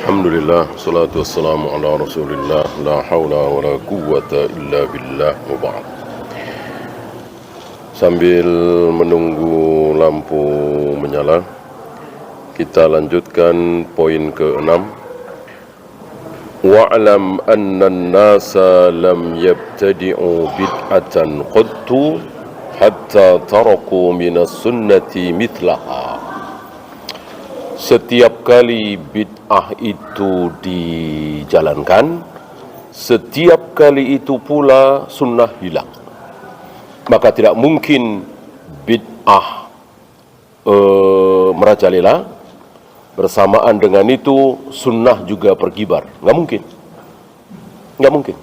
Alhamdulillah, salatu wassalamu ala rasulillah, la hawla wa la quwwata illa billah wa ba'd. Sambil menunggu lampu menyala, kita lanjutkan poin ke-6. Wa'lam anna an-nasa lam yabtadi'u bid'atan qattu hatta taraku minas sunnati mithlaha. Setiap kali bid'ah itu dijalankan, setiap kali itu pula sunnah hilang. Maka tidak mungkin bid'ah merajalela, bersamaan dengan itu sunnah juga berkibar. Nggak mungkin. Nggak mungkin.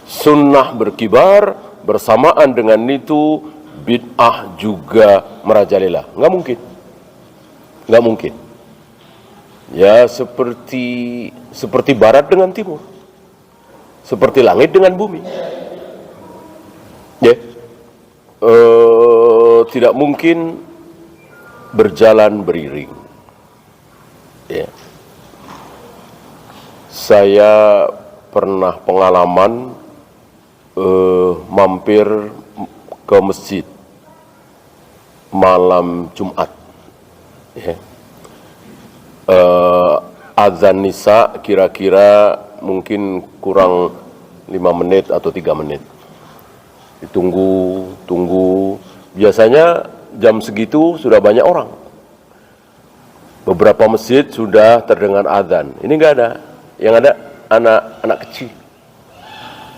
Sunnah berkibar, bersamaan dengan itu bid'ah juga merajalela. Nggak mungkin. Nggak mungkin. Ya seperti barat dengan timur, seperti langit dengan bumi. Ya, tidak mungkin berjalan beriring. Ya. Saya pernah pengalaman mampir ke masjid malam Jumat. Ya. Azan Nisa kira-kira mungkin kurang 5 menit atau 3 menit. Ditunggu. Biasanya jam segitu sudah banyak orang. Beberapa masjid sudah terdengar azan. Ini enggak ada. Yang ada anak kecil.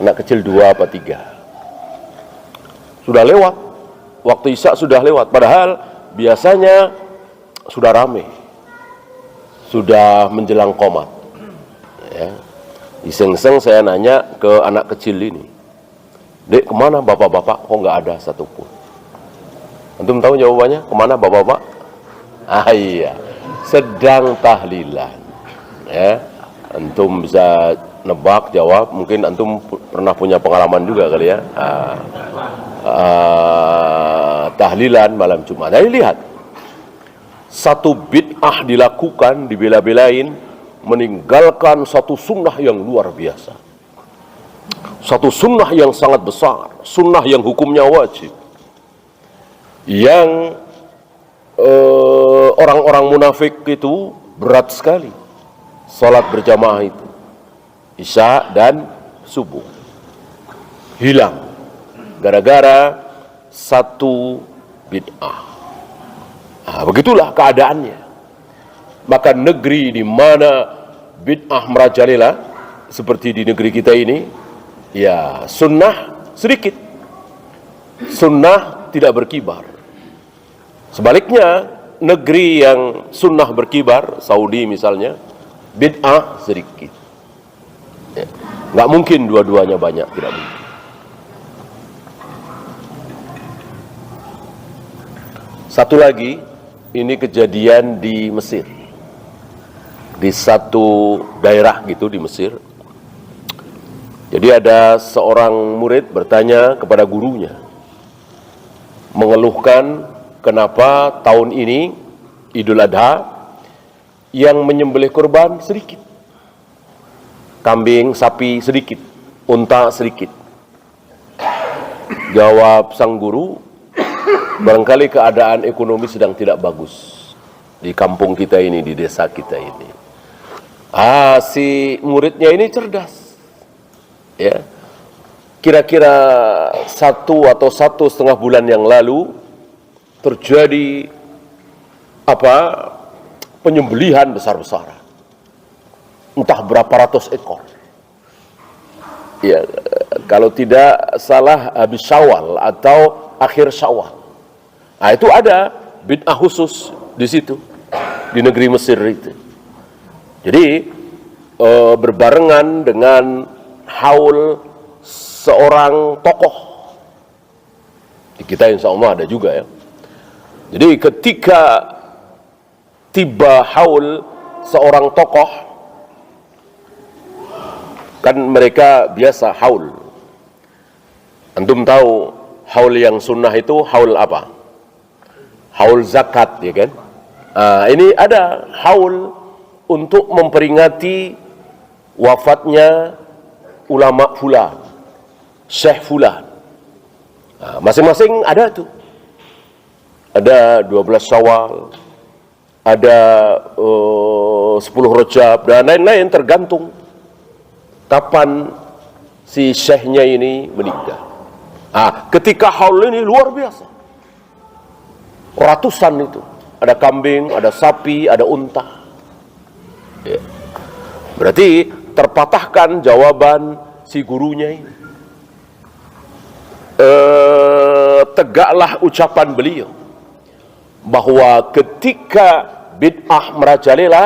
Anak kecil 2 apa 3. Sudah lewat. Waktu Isya sudah lewat. Padahal biasanya sudah ramai, sudah menjelang qomat. Ya. Iseng-iseng saya nanya ke anak kecil ini, "Dek, kemana bapak-bapak? Kok nggak ada satupun?" Antum tahu jawabannya? Kemana bapak-bapak? Iya, sedang tahlilan. Ya. Antum bisa nebak jawab, mungkin antum pernah punya pengalaman juga kali ya. Tahlilan malam Jumat. Nah, lihat. Satu bid'ah dilakukan, dibela-belain, meninggalkan satu sunnah yang luar biasa. Satu sunnah yang sangat besar, sunnah yang hukumnya wajib. Yang orang-orang munafik itu berat sekali. Salat berjamaah itu, Isya dan subuh. Hilang. Gara-gara satu bid'ah. Nah, begitulah keadaannya. Maka negeri di mana bid'ah merajalela seperti di negeri kita ini, ya sunnah sedikit, sunnah tidak berkibar. Sebaliknya negeri yang sunnah berkibar, Saudi misalnya, bid'ah sedikit. Ya. Nggak mungkin dua-duanya banyak, tidak mungkin. Satu lagi, ini kejadian di Mesir, di satu daerah gitu di Mesir. Jadi ada seorang murid bertanya kepada gurunya, mengeluhkan kenapa tahun ini Idul Adha yang menyembelih kurban sedikit, kambing, sapi sedikit, unta sedikit. Jawab sang guru, barangkali keadaan ekonomi sedang tidak bagus di kampung kita ini, di desa kita ini. Si muridnya ini cerdas. Ya. Kira-kira 1 atau 1,5 bulan yang lalu terjadi penyembelihan besar-besaran. Entah berapa ratus ekor. Ya, kalau tidak salah habis Syawal atau akhir Syawal. Nah, itu ada bid'ah khusus di situ, di negeri Mesir itu. Jadi berbarengan dengan haul seorang tokoh. Di kita insya Allah ada juga ya. Jadi ketika tiba haul seorang tokoh, kan mereka biasa haul. Antum tahu haul yang sunnah itu haul apa? Haul zakat, ya kan? Ini ada haul untuk memperingati wafatnya ulama fulan, syekh fulan. Nah, masing-masing ada tuh. Ada 12 Syawal, ada 10 Rajab, dan lain-lain, tergantung kapan si syekhnya ini meninggal. Nah, ketika haul ini luar biasa. Ratusan itu. Ada kambing, ada sapi, ada unta. Ya. Berarti terpatahkan jawaban si gurunya ini. Tegaklah ucapan beliau bahwa ketika bid'ah merajalela,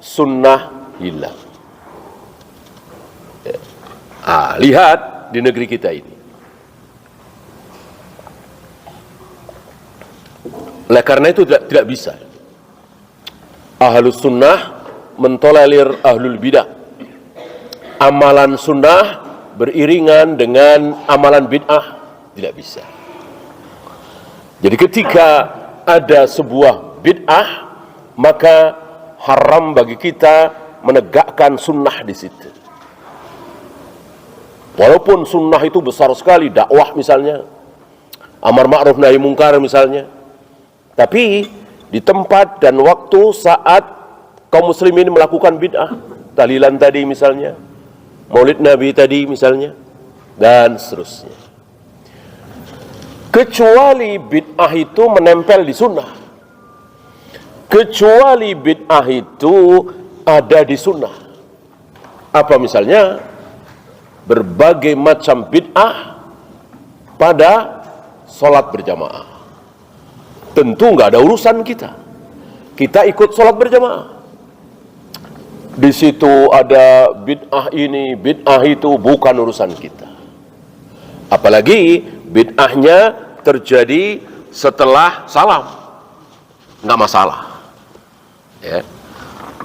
sunnah hilang. Ya. Lihat di negeri kita ini. Oleh karena itu tidak bisa ahlus sunnah mentolerir ahlul bidah. Amalan sunnah beriringan dengan amalan bid'ah, tidak bisa. Jadi ketika ada sebuah bid'ah, maka haram bagi kita menegakkan sunnah di situ. Walaupun sunnah itu besar sekali, dakwah misalnya, amar ma'ruf nahi mungkar misalnya, tapi di tempat dan waktu saat kaum muslimin melakukan bid'ah, tahlilan tadi misalnya, maulid nabi tadi misalnya, dan seterusnya. Kecuali bid'ah itu menempel di sunnah. Kecuali bid'ah itu ada di sunnah. Apa misalnya? Berbagai macam bid'ah pada sholat berjamaah. Tentu nggak ada urusan kita. Kita ikut sholat berjamaah. Di situ ada bid'ah ini, bid'ah itu, bukan urusan kita. Apalagi bid'ahnya terjadi setelah salam, nggak masalah. Ya.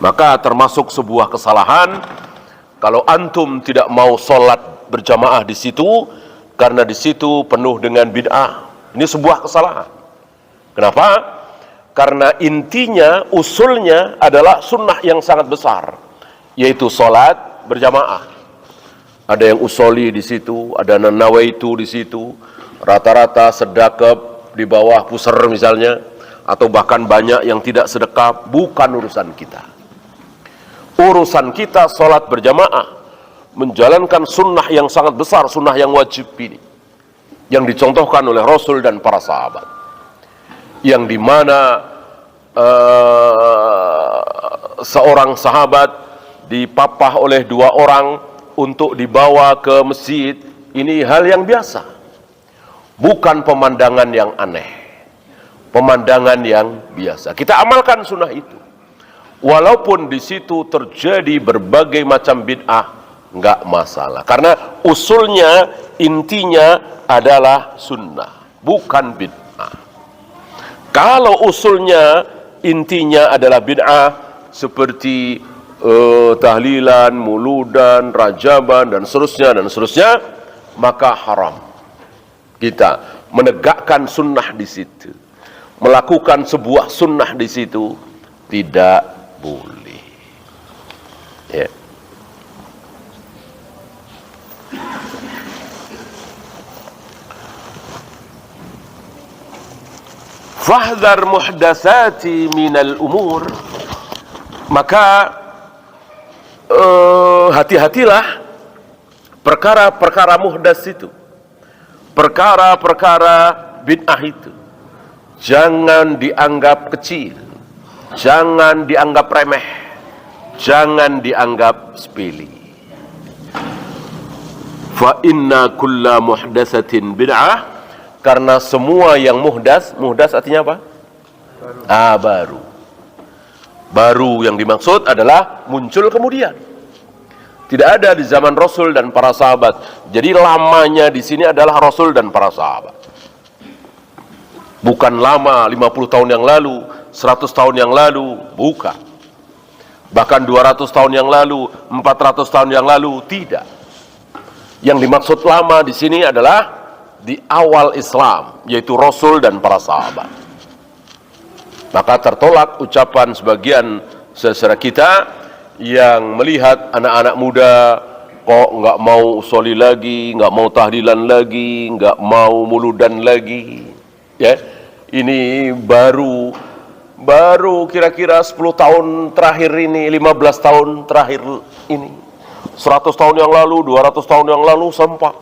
Maka termasuk sebuah kesalahan kalau antum tidak mau sholat berjamaah di situ karena di situ penuh dengan bid'ah. Ini sebuah kesalahan. Kenapa? Karena intinya, usulnya adalah sunnah yang sangat besar, yaitu sholat berjamaah. Ada yang usoli di situ, ada nawaitu di situ, rata-rata sedekap di bawah pusar misalnya, atau bahkan banyak yang tidak sedekap. Bukan urusan kita. Urusan kita sholat berjamaah, menjalankan sunnah yang sangat besar, sunnah yang wajib ini, yang dicontohkan oleh Rasul dan para sahabat, yang dimana seorang sahabat dipapah oleh 2 orang untuk dibawa ke masjid. Ini hal yang biasa, bukan pemandangan yang aneh, pemandangan yang biasa. Kita amalkan sunnah itu, walaupun di situ terjadi berbagai macam bid'ah, nggak masalah, karena usulnya, intinya adalah sunnah, bukan bid'ah. Kalau usulnya, intinya adalah bid'ah, seperti tahlilan, muludan, rajaban, dan seterusnya, maka haram kita menegakkan sunnah di situ, melakukan sebuah sunnah di situ, tidak boleh. Ya. Fahdhar muhdatsati minal umur, maka hati-hatilah perkara-perkara muhdas itu, perkara-perkara bid'ah itu. Jangan dianggap kecil, jangan dianggap remeh, jangan dianggap sepele. Fa inna kulla muhdatsatin bid'ah, karena semua yang muhdas, muhdas artinya apa? Baru. Baru yang dimaksud adalah muncul kemudian. Tidak ada di zaman Rasul dan para sahabat. Jadi lamanya di sini adalah Rasul dan para sahabat. Bukan lama 50 tahun yang lalu, 100 tahun yang lalu, bukan. Bahkan 200 tahun yang lalu, 400 tahun yang lalu, tidak. Yang dimaksud lama di sini adalah di awal Islam, yaitu Rasul dan para sahabat. Maka tertolak ucapan sebagian saudara kita yang melihat anak-anak muda kok nggak mau soli lagi, nggak mau tahlilan lagi, nggak mau muludan lagi, ya. Ini baru kira-kira 10 tahun terakhir ini, 15 tahun terakhir ini. 100 tahun yang lalu, 200 tahun yang lalu sempat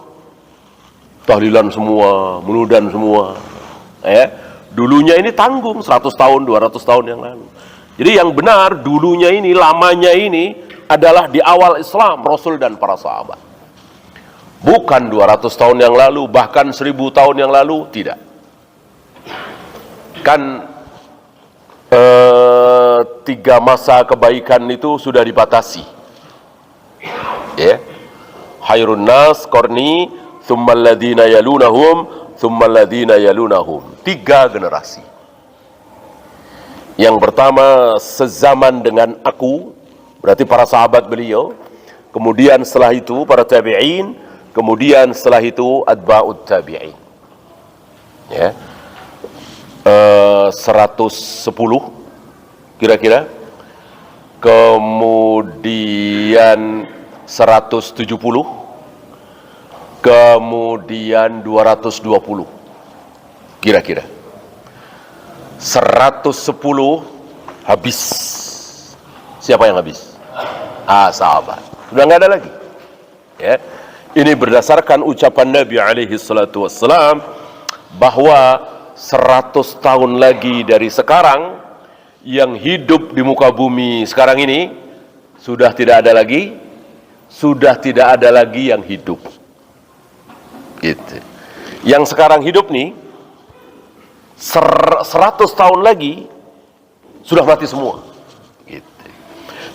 tahlilan semua, muludan semua. Ya. Dulunya ini tanggung 100 tahun, 200 tahun yang lalu. Jadi yang benar dulunya ini, lamanya ini adalah di awal Islam, Rasul dan para sahabat. Bukan 200 tahun yang lalu, bahkan 1000 tahun yang lalu, tidak. Kan 3 masa kebaikan itu sudah dibatasi. Ya. Khairun nas qarni, tsummal ladzina yalunahum, tsummal ladzina yalunahum. 3 generasi. Yang pertama sezaman dengan aku, berarti para sahabat beliau. Kemudian setelah itu para tabi'in, kemudian setelah itu atba'ut tabi'in. Ya. 110 kira-kira. Kemudian 170, kemudian 220 kira-kira. 110 habis. Siapa yang habis? Sahabat. Sudah nggak ada lagi. Ya. Ini berdasarkan ucapan Nabi alaihi salatu wassalam bahwa 100 tahun lagi dari sekarang yang hidup di muka bumi sekarang ini sudah tidak ada lagi yang hidup. Gitu. Yang sekarang hidup nih 100 tahun lagi sudah mati semua. Gitu.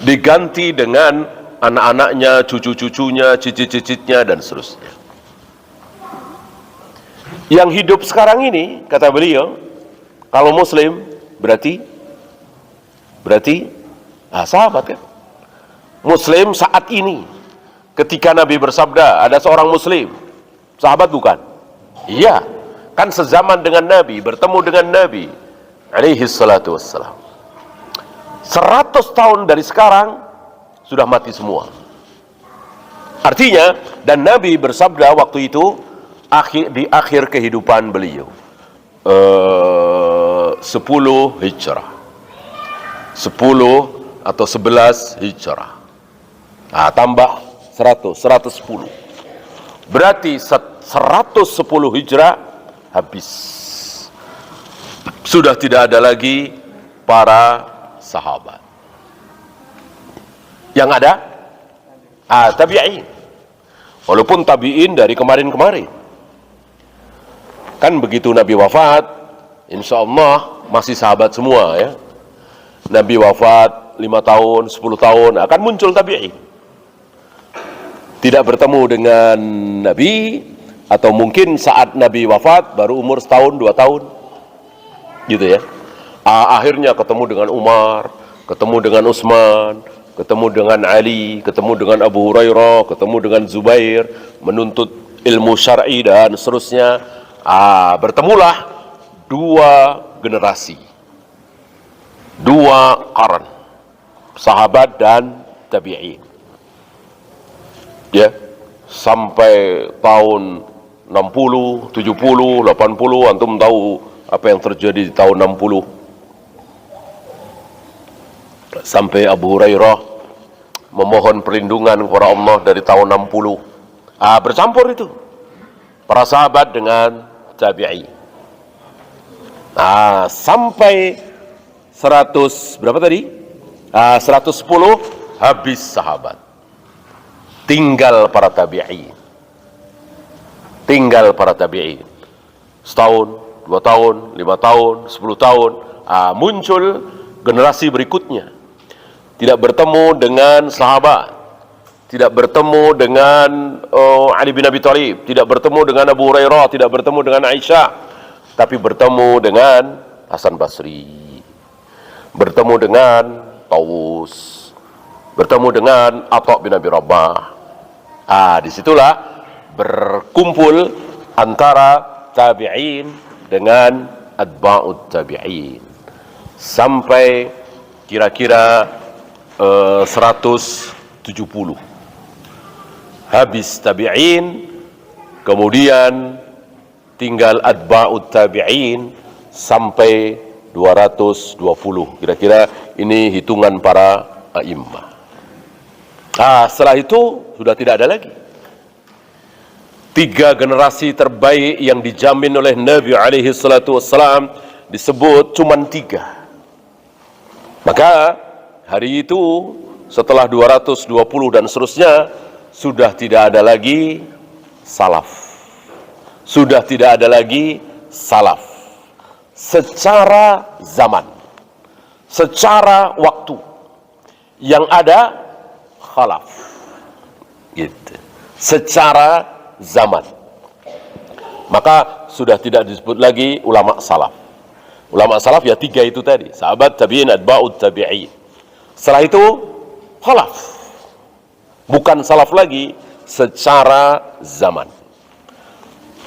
Diganti dengan anak-anaknya, cucu-cucunya, cicit-cicitnya dan seterusnya. Yang hidup sekarang ini, kata beliau, kalau muslim berarti sahabat kan? Muslim saat ini, ketika Nabi bersabda, ada seorang muslim, sahabat bukan? Iya, kan sezaman dengan Nabi, bertemu dengan Nabi alaihi salatu wassalam. 100 tahun dari sekarang sudah mati semua. Artinya, dan Nabi bersabda waktu itu di akhir kehidupan beliau, 10 hijrah, 10 atau 11 hijrah. Tambah 110. Berarti 110 hijrah habis. Sudah tidak ada lagi para sahabat. Yang ada tabi'in. Walaupun tabi'in dari kemarin-kemarin. Kan begitu Nabi wafat, insya Allah masih sahabat semua ya. Nabi wafat 5 tahun, 10 tahun akan muncul tabi'in. Tidak bertemu dengan Nabi, atau mungkin saat Nabi wafat baru umur setahun, 2 tahun. Gitu ya. Akhirnya ketemu dengan Umar, ketemu dengan Utsman, ketemu dengan Ali, ketemu dengan Abu Hurairah, ketemu dengan Zubair, menuntut ilmu syar'i dan seterusnya. Bertemulah 2 generasi, 2 qaran, sahabat dan tabi'in. Ya, sampai tahun 60, 70, 80, antum tahu apa yang terjadi di tahun 60. Sampai Abu Hurairah memohon perlindungan kepada Allah dari tahun 60. Bercampur itu para sahabat dengan tabi'i. Sampai 100 berapa tadi? 110 habis sahabat. Tinggal para tabi'in. Tinggal para tabi'in. Setahun, 2 tahun, 5 tahun, 10 tahun, muncul generasi berikutnya. Tidak bertemu dengan sahabat, tidak bertemu dengan Ali bin Abi Thalib, tidak bertemu dengan Abu Hurairah, tidak bertemu dengan Aisyah, tapi bertemu dengan Hasan Basri, bertemu dengan Tawus, bertemu dengan Atha bin Abi Rabah. Disitulah berkumpul antara tabi'in dengan atba'ut tabi'in. Sampai kira-kira 170. Habis tabi'in, kemudian tinggal atba'ut tabi'in sampai 220. Kira-kira ini hitungan para a'immah. Setelah itu sudah tidak ada lagi. 3 generasi terbaik yang dijamin oleh Nabi alaihi salatu wassalam disebut cuman 3. Maka hari itu setelah 220 dan seterusnya sudah tidak ada lagi salaf. Sudah tidak ada lagi salaf. Secara zaman, secara waktu, yang ada khalaf. Gitu. Secara zaman. Maka sudah tidak disebut lagi ulama salaf. Ulama salaf ya 3 itu tadi, sahabat, tabi'in, atba'ut tabi'in. Setelah itu khalaf. Bukan salaf lagi secara zaman.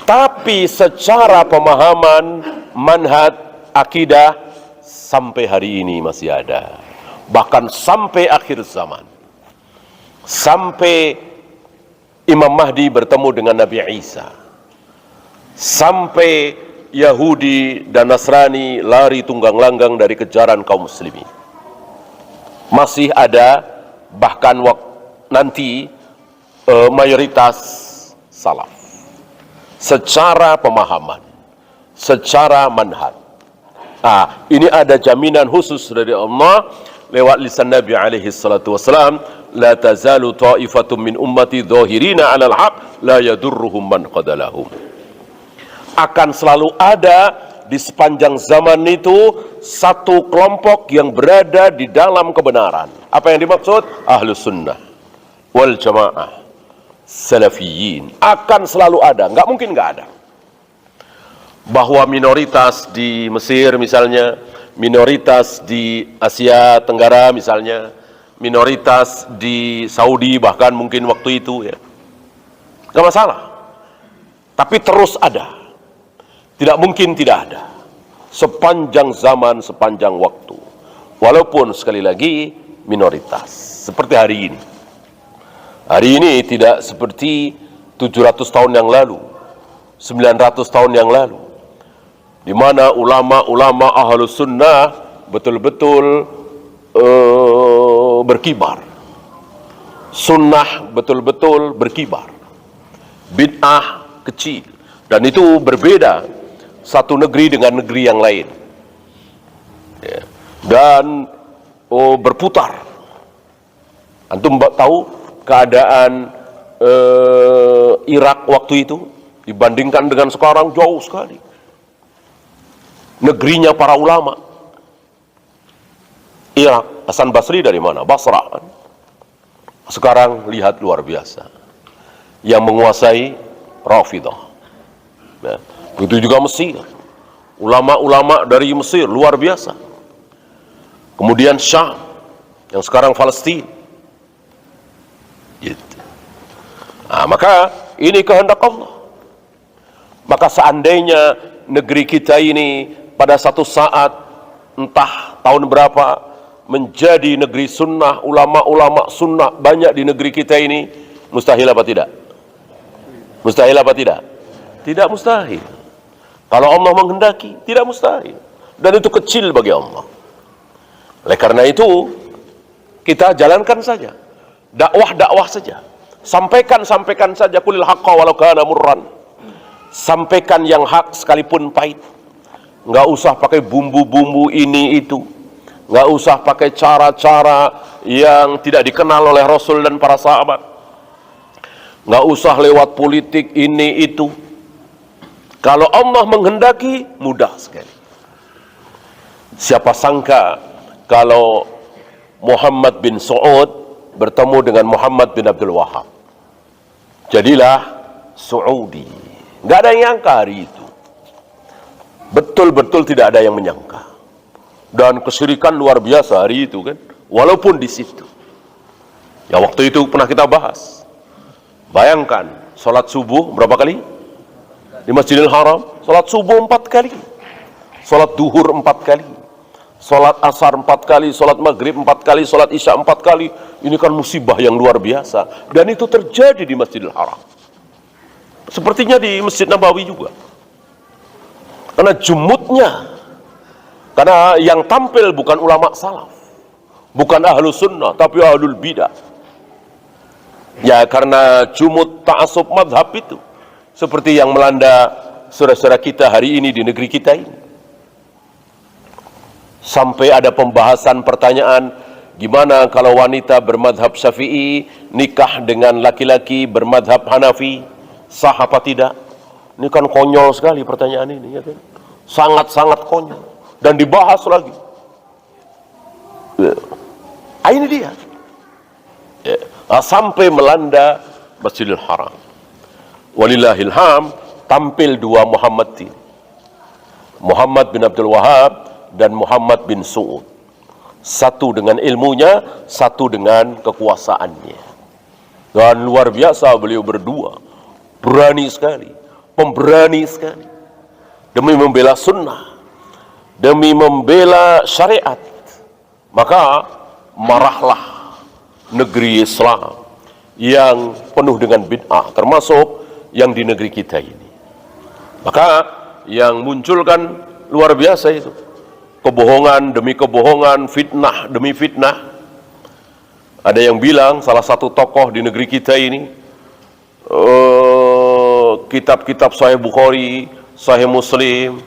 Tapi secara pemahaman, manhaj, akidah sampai hari ini masih ada. Bahkan sampai akhir zaman. Sampai Imam Mahdi bertemu dengan Nabi Isa. Sampai Yahudi dan Nasrani lari tunggang langgang dari kejaran kaum muslimin. Masih ada, bahkan nanti mayoritas salaf. Secara pemahaman, secara manhaj. Ini ada jaminan khusus dari Allah lewat lisan Nabi alaihi salatu wassalam, la tazalu ta'ifatum min ummati dhahirina 'alal haq la yadurruhum man qadalahum. Akan selalu ada di sepanjang zaman itu satu kelompok yang berada di dalam kebenaran. Apa yang dimaksud? Ahlus sunnah wal jamaah, salafiyin. Akan selalu ada, nggak mungkin nggak ada. Bahwa minoritas di Mesir misalnya, minoritas di Asia Tenggara misalnya, minoritas di Saudi bahkan mungkin waktu itu ya, nggak masalah. Tapi terus ada. Tidak mungkin tidak ada. Sepanjang zaman, sepanjang waktu. Walaupun sekali lagi minoritas. Seperti hari ini. Hari ini tidak seperti 700 tahun yang lalu, 900 tahun yang lalu. Di mana ulama-ulama ahlus sunnah betul-betul berkibar. Sunnah betul-betul berkibar. Bid'ah kecil. Dan itu berbeda satu negeri dengan negeri yang lain. Ya. Dan berputar. Antum tahu keadaan Irak waktu itu dibandingkan dengan sekarang jauh sekali. Negerinya para ulama. Irak, Hasan Basri dari mana? Basra. Sekarang lihat luar biasa. Yang menguasai Rafidah. Nah, begitu juga Mesir. Ulama-ulama dari Mesir luar biasa. Kemudian Syam, yang sekarang Palestina. Gitu. Maka ini kehendak Allah. Maka seandainya negeri kita ini pada satu saat, entah tahun berapa, menjadi negeri sunnah, ulama-ulama sunnah banyak di negeri kita ini, mustahil apa tidak? Mustahil apa tidak? Tidak mustahil. Kalau Allah menghendaki, tidak mustahil. Dan itu kecil bagi Allah. Oleh karena itu, kita jalankan saja. Dakwah saja. Sampaikan saja. Qulil haqqa walau kana murran. Sampaikan yang hak sekalipun pahit. Nggak usah pakai bumbu-bumbu ini itu. Nggak usah pakai cara-cara yang tidak dikenal oleh Rasul dan para sahabat. Nggak usah lewat politik ini itu. Kalau Allah menghendaki, mudah sekali. Siapa sangka kalau Muhammad bin Saud bertemu dengan Muhammad bin Abdul Wahab. Jadilah Saudi. Nggak ada yang nyangka hari itu. Betul-betul tidak ada yang menyangka. Dan kesyirikan luar biasa hari itu kan. Walaupun di situ. Ya waktu itu pernah kita bahas. Bayangkan, sholat subuh berapa kali? Di Masjidil Haram, sholat subuh 4 kali. Sholat duhur 4 kali. Sholat asar 4 kali, sholat maghrib 4 kali, sholat isya 4 kali. Ini kan musibah yang luar biasa. Dan itu terjadi di Masjidil Haram. Sepertinya di Masjid Nabawi juga. Karena jumutnya, karena yang tampil bukan ulama salaf, bukan ahlu sunnah, tapi ahlul bidah. Ya karena jumut ta'asub madhab itu, seperti yang melanda saudara-saudara kita hari ini di negeri kita ini. Sampai ada pembahasan pertanyaan, gimana kalau wanita bermadhab Syafi'i nikah dengan laki-laki bermadhab Hanafi, sah apa tidak? Ini kan konyol sekali pertanyaan ini, ya kan? Sangat-sangat konyol dan dibahas lagi. Ini dia. Sampai melanda Masjidil Haram. Walillahil ham, tampil dua Muhammad ini. Muhammad bin Abdul Wahab dan Muhammad bin Su'ud. Satu dengan ilmunya, satu dengan kekuasaannya. Dan luar biasa beliau berdua. Berani sekali, pemberani sekali. Demi membela sunnah, demi membela syariat. Maka marahlah negeri Islam yang penuh dengan bid'ah, termasuk yang di negeri kita ini. Maka yang muncul kan luar biasa itu. Kebohongan demi kebohongan, fitnah demi fitnah. Ada yang bilang salah satu tokoh di negeri kita ini, kitab-kitab Sahih Bukhari, Sahih Muslim,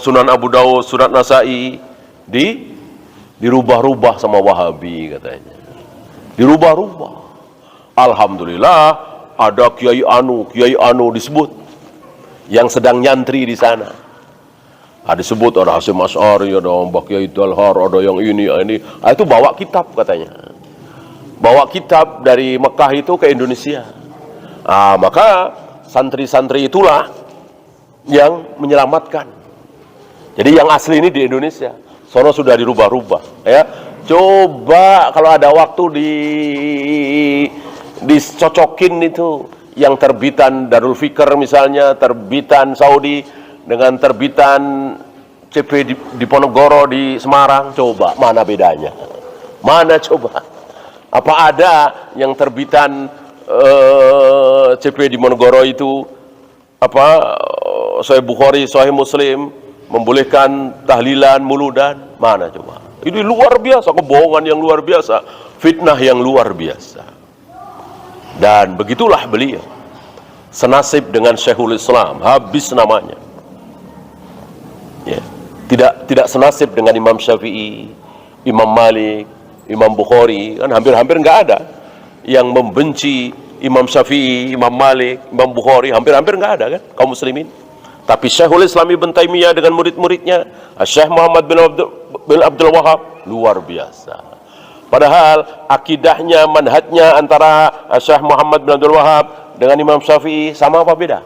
Sunan Abu Dawud, Sunan Nasai dirubah-rubah sama Wahabi katanya. Dirubah-rubah. Alhamdulillah ada Kiai Anu disebut yang sedang nyantri di sana. Disebut ada Hasyim Asy'ari, ada Mbah Kiai Dalhar, ada yang ini. Itu bawa kitab katanya. Bawa kitab dari Mekah itu ke Indonesia. Maka santri-santri itulah yang menyelamatkan. Jadi yang asli ini di Indonesia. Sono sudah dirubah-rubah, ya. Coba kalau ada waktu dicocokin itu yang terbitan Darul Fikr misalnya, terbitan Saudi dengan terbitan CP di Ponorogo di Semarang, coba mana bedanya? Mana coba? Apa ada yang terbitan CP di Ponorogo itu Sahih Bukhari, Sahih Muslim membolehkan tahlilan, muludan? Mana coba? Ini luar biasa, kebohongan yang luar biasa, fitnah yang luar biasa. Dan begitulah beliau senasib dengan Syekhul Islam, habis namanya. Ya. Tidak senasib dengan Imam Syafi'i, Imam Malik, Imam Bukhari, kan hampir-hampir nggak ada yang membenci Imam Syafi'i, Imam Malik, Imam Bukhari, hampir-hampir nggak ada kan kaum muslimin. Tapi Syekhul Islam Ibn Taimiyah dengan murid-muridnya, Syekh Muhammad bin Abdul Wahab, luar biasa. Padahal akidahnya, manhajnya antara Syekh Muhammad bin Abdul Wahab dengan Imam Syafi'i sama apa beda?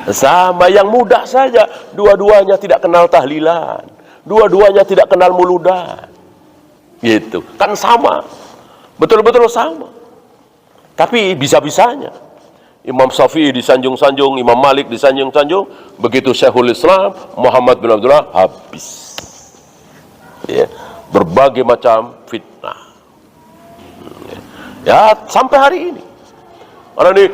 Sama, yang mudah saja. Dua-duanya tidak kenal tahlilan, dua-duanya tidak kenal muludan. Gitu, kan sama. Betul-betul sama. Tapi bisa-bisanya Imam Syafi'i disanjung-sanjung, Imam Malik disanjung-sanjung, begitu Syekhul Islam Muhammad bin Abdullah habis. Ya, berbagai macam fitnah. Ya, sampai hari ini. Karena ini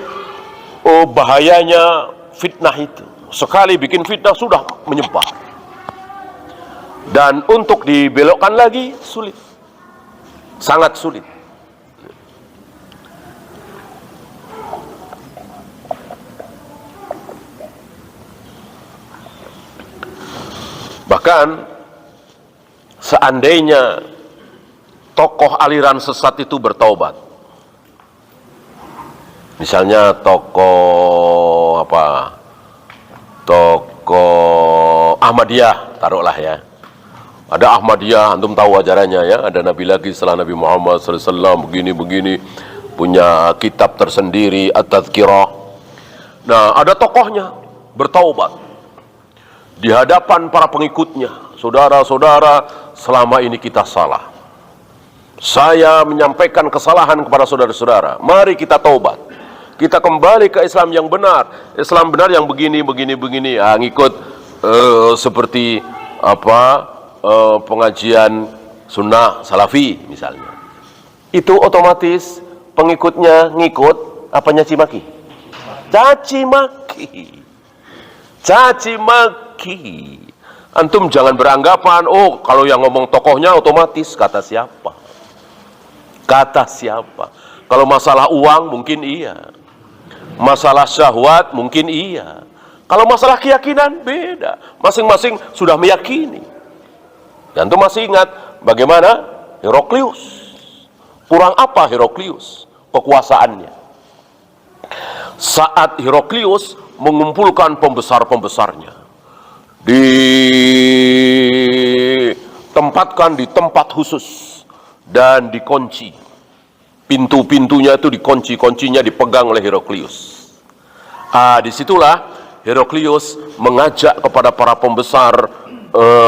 bahayanya fitnah itu. Sekali bikin fitnah sudah menyebar. Dan untuk dibelokkan lagi sulit. Sangat sulit. Bahkan seandainya tokoh aliran sesat itu bertaubat, misalnya tokoh Ahmadiyah, taruhlah ya. Ada Ahmadiyah, antum tahu ajarannya ya. Ada nabi lagi setelah Nabi Muhammad SAW, begini-begini, punya kitab tersendiri, At-Tadhkirah. Nah, ada tokohnya bertaubat di hadapan para pengikutnya. Saudara-saudara, selama ini kita salah. Saya menyampaikan kesalahan kepada saudara-saudara. Mari kita taubat. Kita kembali ke Islam yang benar. Islam benar yang begini. Ngikut seperti pengajian sunnah salafi misalnya, itu otomatis pengikutnya ngikut apa nyaci maki? Caci maki. Caci maki. Antum jangan beranggapan, oh kalau yang ngomong tokohnya otomatis, kata siapa? Kata siapa? Kalau masalah uang mungkin iya. Masalah syahwat mungkin iya. Kalau masalah keyakinan beda. Masing-masing sudah meyakini. Dan antum masih ingat bagaimana Heraklius? Kurang apa Heraklius kekuasaannya? Saat Heraklius mengumpulkan pembesar-pembesarnya, ditempatkan di tempat khusus dan dikunci. Pintu-pintunya itu dikunci, kuncinya dipegang oleh Heraklius. Disitulah Heraklius mengajak kepada para pembesar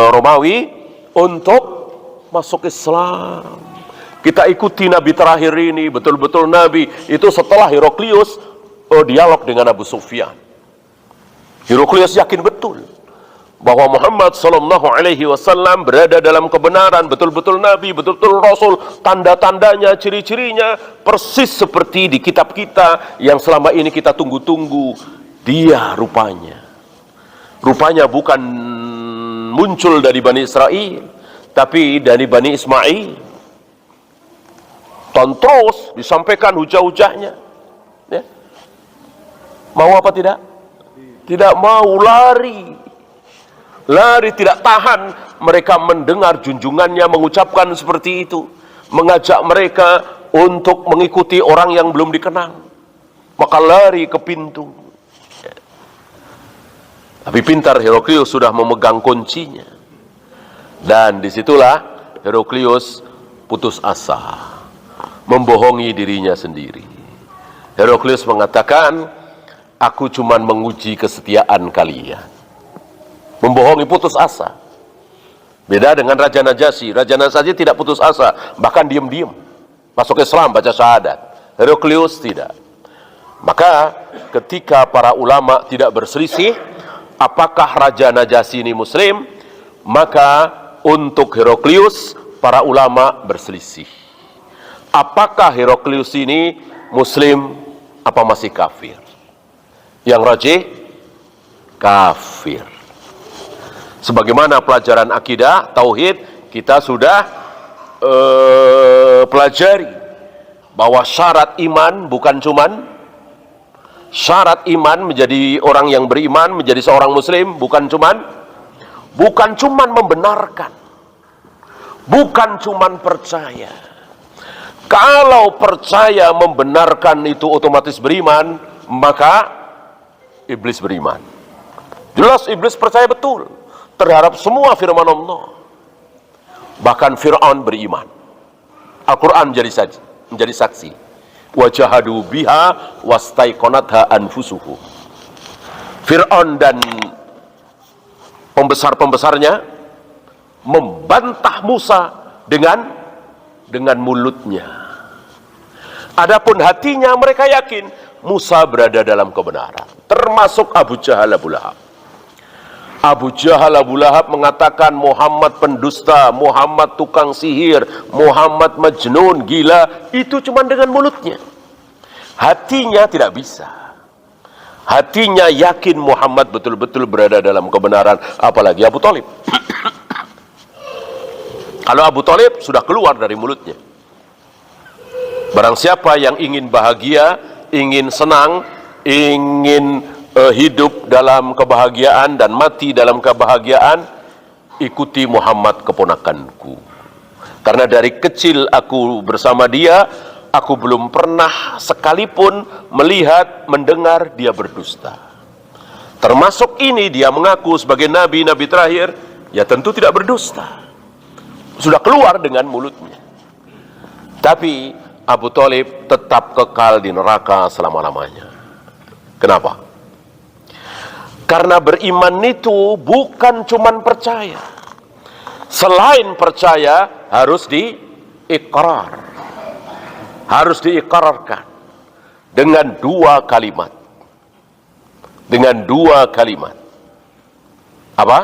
Romawi untuk masuk Islam. Kita ikuti Nabi terakhir ini, betul-betul Nabi itu setelah Heraklius dialog dengan Abu Sufyan. Heraklius yakin betul bahwa Muhammad sallallahu alaihi wasallam berada dalam kebenaran, betul-betul Nabi, betul-betul Rasul, tanda-tandanya, ciri-cirinya persis seperti di kitab kita yang selama ini kita tunggu-tunggu. Dia rupanya bukan muncul dari Bani Israel, tapi dari Bani Ismail. Dan terus disampaikan hujah-hujahnya, ya. Mau apa tidak? Tidak mau, lari tidak tahan. Mereka mendengar junjungannya mengucapkan seperti itu, mengajak mereka untuk mengikuti orang yang belum dikenal, maka lari ke pintu. Tapi pintar Heraklius sudah memegang kuncinya, dan disitulah Heraklius putus asa, membohongi dirinya sendiri. Heraklius mengatakan, aku cuman menguji kesetiaan kalian. Membohongi, putus asa. Beda dengan Raja Najasyi. Raja Najasyi tidak putus asa, bahkan diam-diam masuk Islam, baca syahadat. Heraklius tidak. Maka ketika para ulama tidak berselisih apakah Raja Najasyi ini muslim, maka untuk Heraklius para ulama berselisih. Apakah Heraklius ini muslim apa masih kafir? Yang rajih kafir. Sebagaimana pelajaran akidah, tauhid, kita sudah pelajari bahwa syarat iman bukan cuman syarat iman menjadi orang yang beriman, menjadi seorang muslim, bukan cuman membenarkan, bukan cuman percaya. Kalau percaya membenarkan itu otomatis beriman, maka iblis beriman. Jelas iblis percaya betul terhadap semua firman Allah. Bahkan Fir'aun beriman. Al-Quran menjadi saksi. Wajahadu biha wastaiqonatha anfusuhum. Fir'aun dan pembesar-pembesarnya membantah Musa dengan mulutnya. Adapun hatinya mereka yakin Musa berada dalam kebenaran. Termasuk Abu Jahal, Abu Lahab. Abu Jahal, Abu Lahab mengatakan Muhammad pendusta, Muhammad tukang sihir, Muhammad majnun, gila. Itu cuma dengan mulutnya. Hatinya tidak bisa. Hatinya yakin Muhammad betul-betul berada dalam kebenaran. Apalagi Abu Thalib. Kalau Abu Thalib sudah keluar dari mulutnya. Barang siapa yang ingin bahagia, ingin senang, ingin hidup dalam kebahagiaan dan mati dalam kebahagiaan, ikuti Muhammad keponakanku. Karena dari kecil aku bersama dia, aku belum pernah sekalipun melihat, mendengar dia berdusta. Termasuk ini dia mengaku sebagai nabi terakhir, ya tentu tidak berdusta. Sudah keluar dengan mulutnya. Tapi Abu Thalib tetap kekal di neraka selama-lamanya. Kenapa? Karena beriman itu bukan cuman percaya. Selain percaya harus diikrar. Harus diikrarkan dengan dua kalimat. Dengan dua kalimat. Apa?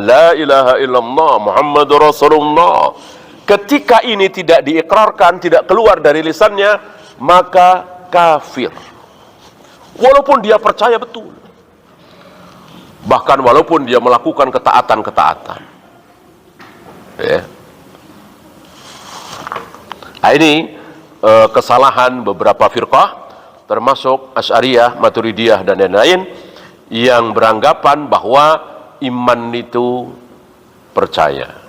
La ilaha illallah Muhammadur Rasulullah. Ketika ini tidak diikrarkan, tidak keluar dari lisannya, maka kafir. Walaupun dia percaya betul. Bahkan walaupun dia melakukan ketaatan-ketaatan. Ya. Nah, ini kesalahan beberapa firqah, termasuk Asy'ariyah, Maturidiyah, dan lain-lain, yang beranggapan bahwa iman itu percaya.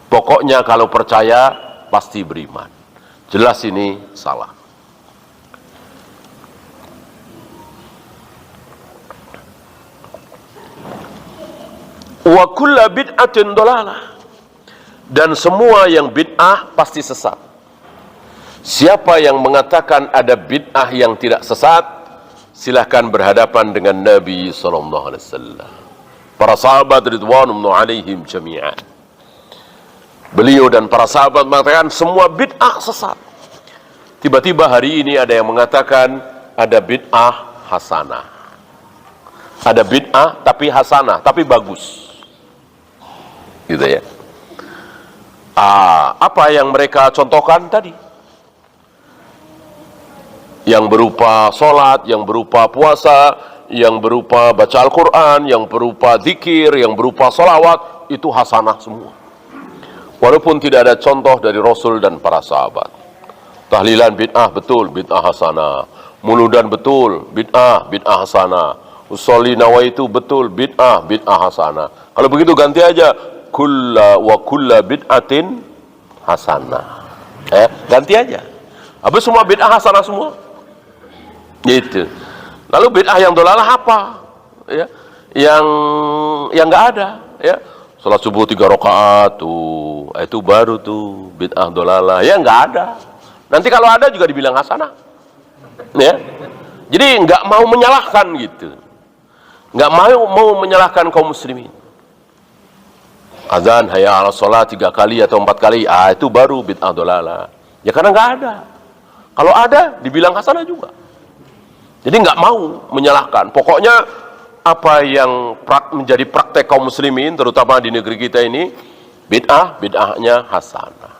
Pokoknya kalau percaya pasti beriman. Jelas ini salah. Wa kullu bid'atin dhalalah. Dan semua yang bid'ah pasti sesat. Siapa yang mengatakan ada bid'ah yang tidak sesat, silahkan berhadapan dengan Nabi SAW. Para sahabat ridwanullah alaihim jami'an. Beliau dan para sahabat mengatakan semua bid'ah sesat. Tiba-tiba hari ini ada yang mengatakan ada bid'ah hasanah. Ada bid'ah tapi hasanah, tapi bagus. Gitu ya. Apa yang mereka contohkan tadi? Yang berupa sholat, yang berupa puasa, yang berupa baca Al-Quran, yang berupa zikir, yang berupa sholawat, itu hasanah semua. Walaupun tidak ada contoh dari Rasul dan para sahabat. Tahlilan bid'ah betul, bid'ah hasanah. Muludan betul, bid'ah hasanah. Usolli nawaitu betul, bid'ah hasanah. Kalau begitu ganti aja kulla bid'atin hasanah. Ganti aja. Habis semua bid'ah hasanah semua. Gitu. Lalu bid'ah yang dolalah apa? Ya. Yang enggak ada, ya. Salat subuh 3 rakaat tuh, itu baru tuh bid'ah dolalah. Ya enggak ada. Nanti kalau ada juga dibilang hasanah. Ya. Jadi enggak mau menyalahkan gitu. Enggak mau menyalahkan kaum muslimin. Azan hayya 'alas shalah 3 kali atau 4 kali, itu baru bid'ah dolalah. Ya karena enggak ada. Kalau ada dibilang hasanah juga. Jadi enggak mau menyalahkan. Pokoknya apa yang menjadi praktek kaum muslimin, terutama di negeri kita ini, bid'ahnya hasanah.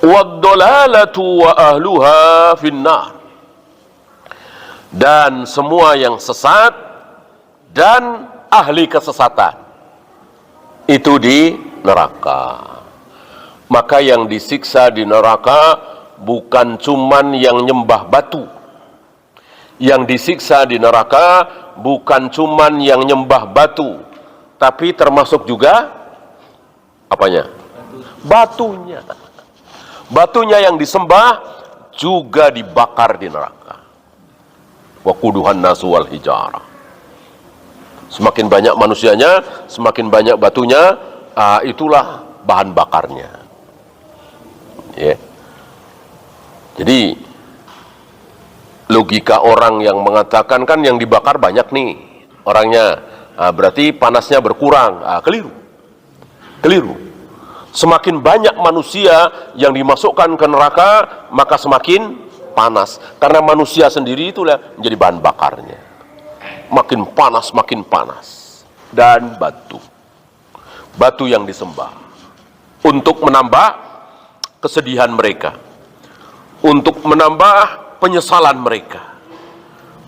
Wad-dhalalatu wa ahluha finnar. Dan semua yang sesat dan ahli kesesatan itu di neraka. Maka yang disiksa di neraka bukan cuman yang nyembah batu. Yang disiksa di neraka bukan cuman yang nyembah batu, tapi termasuk juga apanya? Batunya. Batunya yang disembah juga dibakar di neraka. Wa quduhan nasu wal hijarah. Semakin banyak manusianya, semakin banyak batunya, itulah bahan bakarnya. Ya. Jadi logika orang yang mengatakan kan yang dibakar banyak nih orangnya, berarti panasnya berkurang. Keliru. Semakin banyak manusia yang dimasukkan ke neraka, maka semakin panas. Karena manusia sendiri itulah menjadi bahan bakarnya. Makin panas. Dan batu yang disembah untuk menambah kesedihan mereka, untuk menambah penyesalan mereka.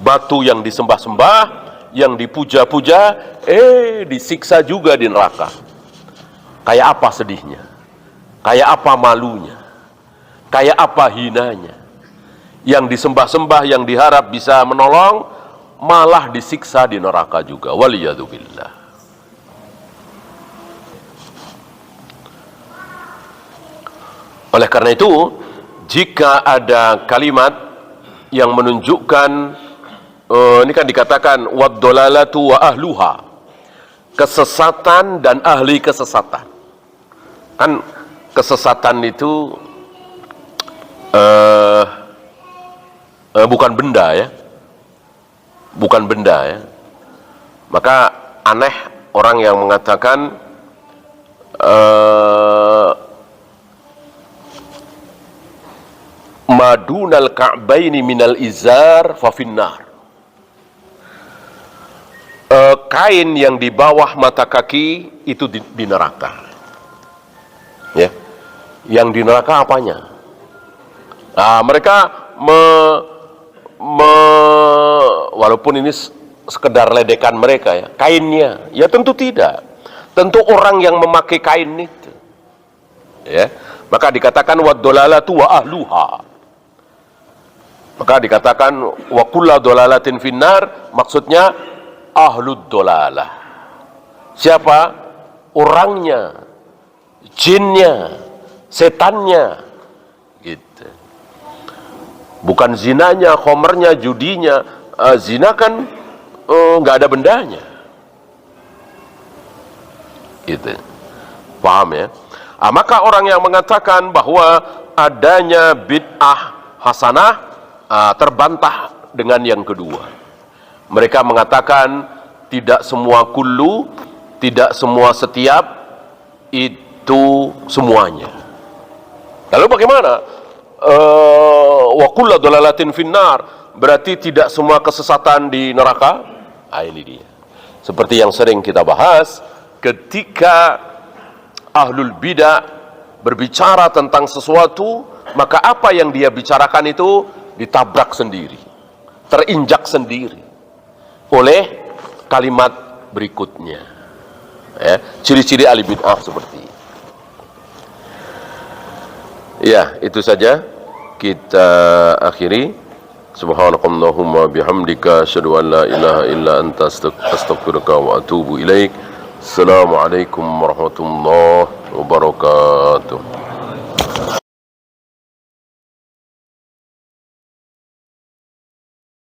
Batu yang disembah-sembah, yang dipuja-puja, disiksa juga di neraka. Kayak apa sedihnya, kayak apa malunya, kayak apa hinanya. Yang disembah-sembah, yang diharap bisa menolong, malah disiksa di neraka juga. Waliyadzubillah. Oleh karena itu, jika ada kalimat yang menunjukkan, ini kan dikatakan wad-dhalalatu wa ahluha, kesesatan dan ahli kesesatan. Kan kesesatan itu bukan benda ya. Bukan benda ya. Maka aneh orang yang mengatakan madunal ka'baini minal izar fa finnar. Kain yang di bawah mata kaki itu di neraka. Ya. Yang di neraka apanya? Mereka walaupun ini sekedar ledekan mereka ya, kainnya, ya tentu tidak. Tentu orang yang memakai kain itu. Ya. Maka dikatakan wad-dolalatu wa ahluha. Maka dikatakan wa kullu dolalatin finnar, maksudnya ahlud dolalah. Siapa? Orangnya, jinnya, setannya, gitu. Bukan zinanya, khomernya, judinya. Zina kan nggak ada bendanya, gitu. Paham ya? Maka orang yang mengatakan bahwa adanya bid'ah hasanah terbantah dengan yang kedua. Mereka mengatakan tidak semua kullu, tidak semua setiap, itu semuanya. Lalu bagaimana? Wa kullu dolalatin finnar, berarti tidak semua kesesatan di neraka? Ini dia. Seperti yang sering kita bahas, ketika ahlul bidah berbicara tentang sesuatu, maka apa yang dia bicarakan itu ditabrak sendiri, terinjak sendiri oleh kalimat berikutnya. Ya, ciri-ciri ahli bid'ah seperti ini. Ya, itu saja kita akhiri. Subhanakallahumma bihamdika asyhadu an la ilaha illa anta astaghfiruka wa atubu ilaik. Assalamualaikum warahmatullahi wabarakatuh.